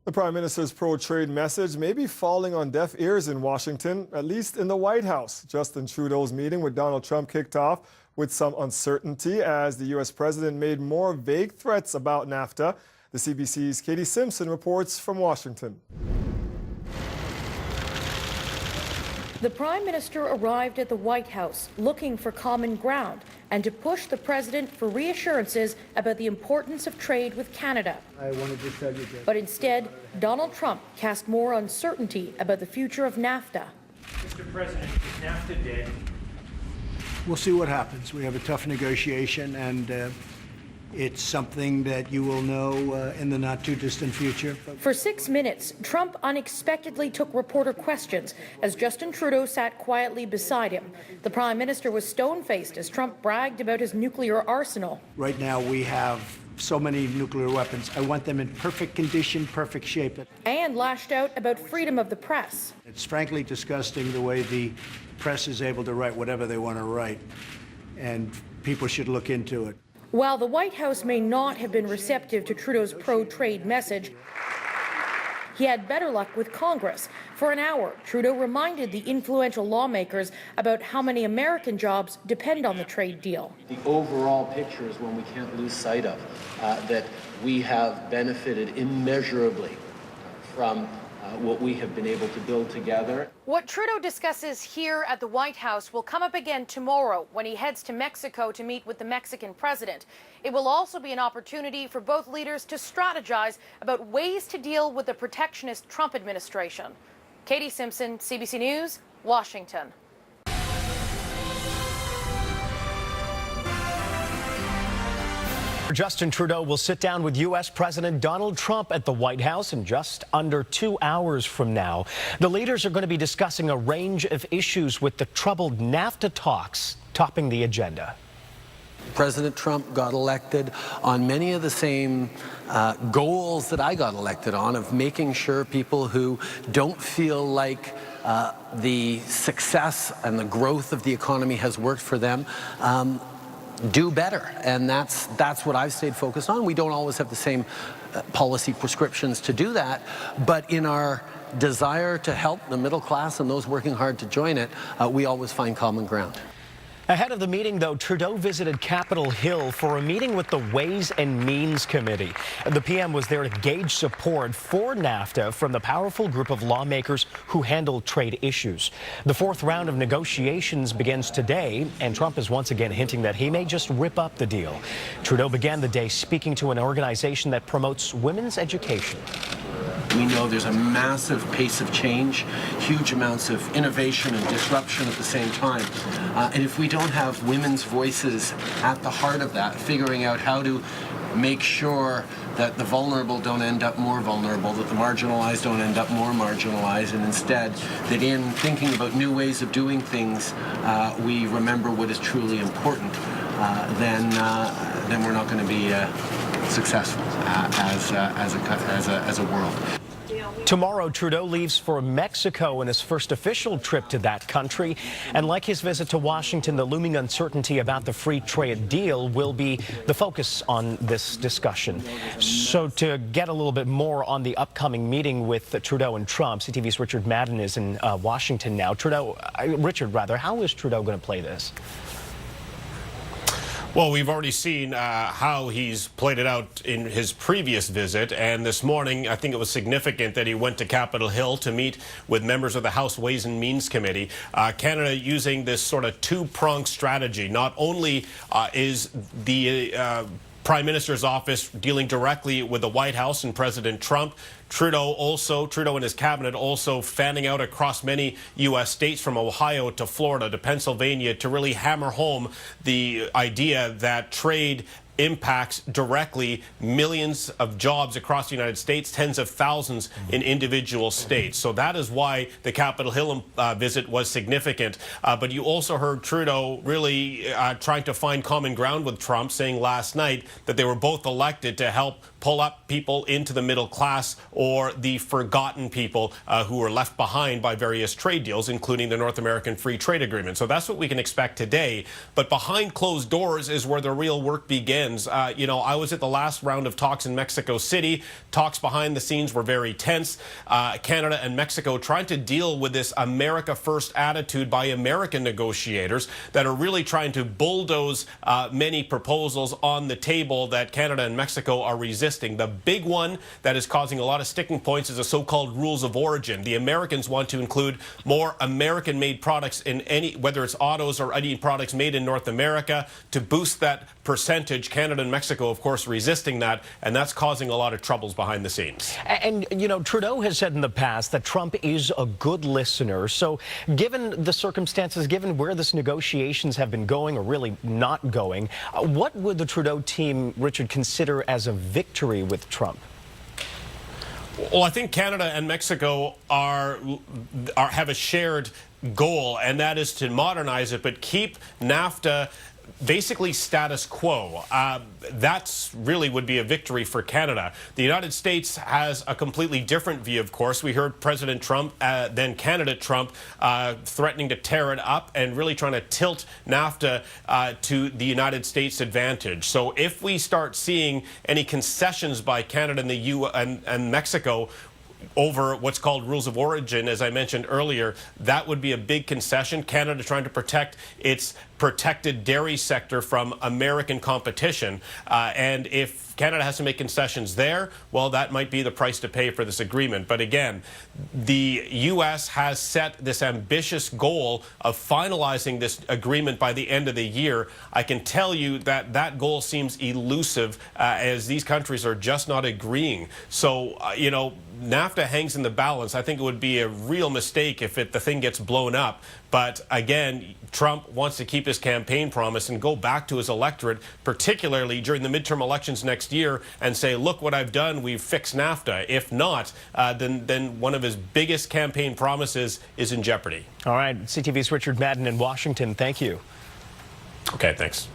The Prime Minister's pro-trade message may be falling on deaf ears in Washington, at least in the White House. Justin Trudeau's meeting with Donald Trump kicked off with some uncertainty as the U.S. president made more vague threats about NAFTA. The CBC's Katie Simpson reports from Washington. The Prime Minister arrived at the White House looking for common ground and to push the president for reassurances about the importance of trade with Canada. I wanted to tell you that. But instead, Donald Trump cast more uncertainty about the future of NAFTA. Mr. President, is NAFTA dead? We'll see what happens. We have a tough negotiation, and it's something that you will know in the not-too-distant future. For 6 minutes, Trump unexpectedly took reporter questions as Justin Trudeau sat quietly beside him. The Prime Minister was stone-faced as Trump bragged about his nuclear arsenal. Right now, we have so many nuclear weapons. I want them in perfect condition, perfect shape. And lashed out about freedom of the press. It's frankly disgusting the way the press is able to write whatever they want to write, and people should look into it. While the White House may not have been receptive to Trudeau's pro-trade message, he had better luck with Congress. For an hour, Trudeau reminded the influential lawmakers about how many American jobs depend on the trade deal. The overall picture is one we can't lose sight of, that we have benefited immeasurably from what we have been able to build together. What Trudeau discusses here at the White House will come up again tomorrow when he heads to Mexico to meet with the Mexican president. It will also be an opportunity for both leaders to strategize about ways to deal with the protectionist Trump administration. Katie Simpson, CBC News, Washington. Justin Trudeau will sit down with U.S. President Donald Trump at the White House in just under 2 hours from now. The leaders are going to be discussing a range of issues with the troubled NAFTA talks topping the agenda. President Trump got elected on many of the same goals that I got elected on, of making sure people who don't feel like the success and the growth of the economy has worked for them do better, and that's what I've stayed focused on. We don't always have the same policy prescriptions to do that, but in our desire to help the middle class and those working hard to join it, we always find common ground. Ahead of the meeting, though, Trudeau visited Capitol Hill for a meeting with the Ways and Means Committee. The PM was there to gauge support for NAFTA from the powerful group of lawmakers who handle trade issues. The fourth round of negotiations begins today, and Trump is once again hinting that he may just rip up the deal. Trudeau began the day speaking to an organization that promotes women's education. We know there's a massive pace of change, huge amounts of innovation and disruption at the same time. And if we don't have women's voices at the heart of that, figuring out how to make sure that the vulnerable don't end up more vulnerable, that the marginalized don't end up more marginalized, and instead that in thinking about new ways of doing things, we remember what is truly important, then we're not going to be successful as a world. Tomorrow, Trudeau leaves for Mexico in his first official trip to that country. And like his visit to Washington, the looming uncertainty about the free trade deal will be the focus on this discussion. So to get a little bit more on the upcoming meeting with Trudeau and Trump, CTV's Richard Madden is in Washington now. Richard, how is Trudeau going to play this? Well, we've already seen how he's played it out in his previous visit, and this morning I think it was significant that he went to Capitol Hill to meet with members of the House Ways and Means Committee. Canada using this sort of two-pronged strategy. Not only is the Prime Minister's office dealing directly with the White House and President Trump, Trudeau and his cabinet also fanning out across many U.S. states from Ohio to Florida to Pennsylvania to really hammer home the idea that trade impacts directly millions of jobs across the United States, tens of thousands in individual states. So that is why the Capitol Hill visit was significant. But you also heard Trudeau really trying to find common ground with Trump, saying last night that they were both elected to help pull up people into the middle class or the forgotten people who were left behind by various trade deals, including the North American Free Trade Agreement. So that's what we can expect today. But behind closed doors is where the real work begins. ends. You know, I was at the last round of talks in Mexico City. Talks behind the scenes were very tense. Canada and Mexico trying to deal with this America First attitude by American negotiators that are really trying to bulldoze many proposals on the table that Canada and Mexico are resisting. The big one that is causing a lot of sticking points is the so-called rules of origin. The Americans want to include more American-made products in any, whether it's autos or any products made in North America, to boost that percentage. Canada and Mexico, of course, resisting that, and that's causing a lot of troubles behind the scenes. And, you know, Trudeau has said in the past that Trump is a good listener. So given the circumstances, given where this negotiations have been going or really not going, what would the Trudeau team, Richard, consider as a victory with Trump? Well, I think Canada and Mexico have a shared goal, and that is to modernize it, but keep NAFTA basically status quo. That's really would be a victory for Canada. The United States has a completely different view, of course. We heard President Trump, then candidate Trump, threatening to tear it up and really trying to tilt NAFTA to the United States' advantage. So if we start seeing any concessions by Canada and the U.S. and Mexico over what's called rules of origin, as I mentioned earlier, that would be a big concession. Canada trying to protect its protected dairy sector from American competition. And if Canada has to make concessions there, well, that might be the price to pay for this agreement. But again, the U.S. has set this ambitious goal of finalizing this agreement by the end of the year. I can tell you that that goal seems elusive as these countries are just not agreeing. So, you know, NAFTA hangs in the balance. I think it would be a real mistake if the thing gets blown up. But again, Trump wants to keep his campaign promise and go back to his electorate, particularly during the midterm elections next year, and say, look what I've done, we've fixed NAFTA. If not, then one of his biggest campaign promises is in jeopardy. All right, CTV's Richard Madden in Washington, thank you. Okay, thanks.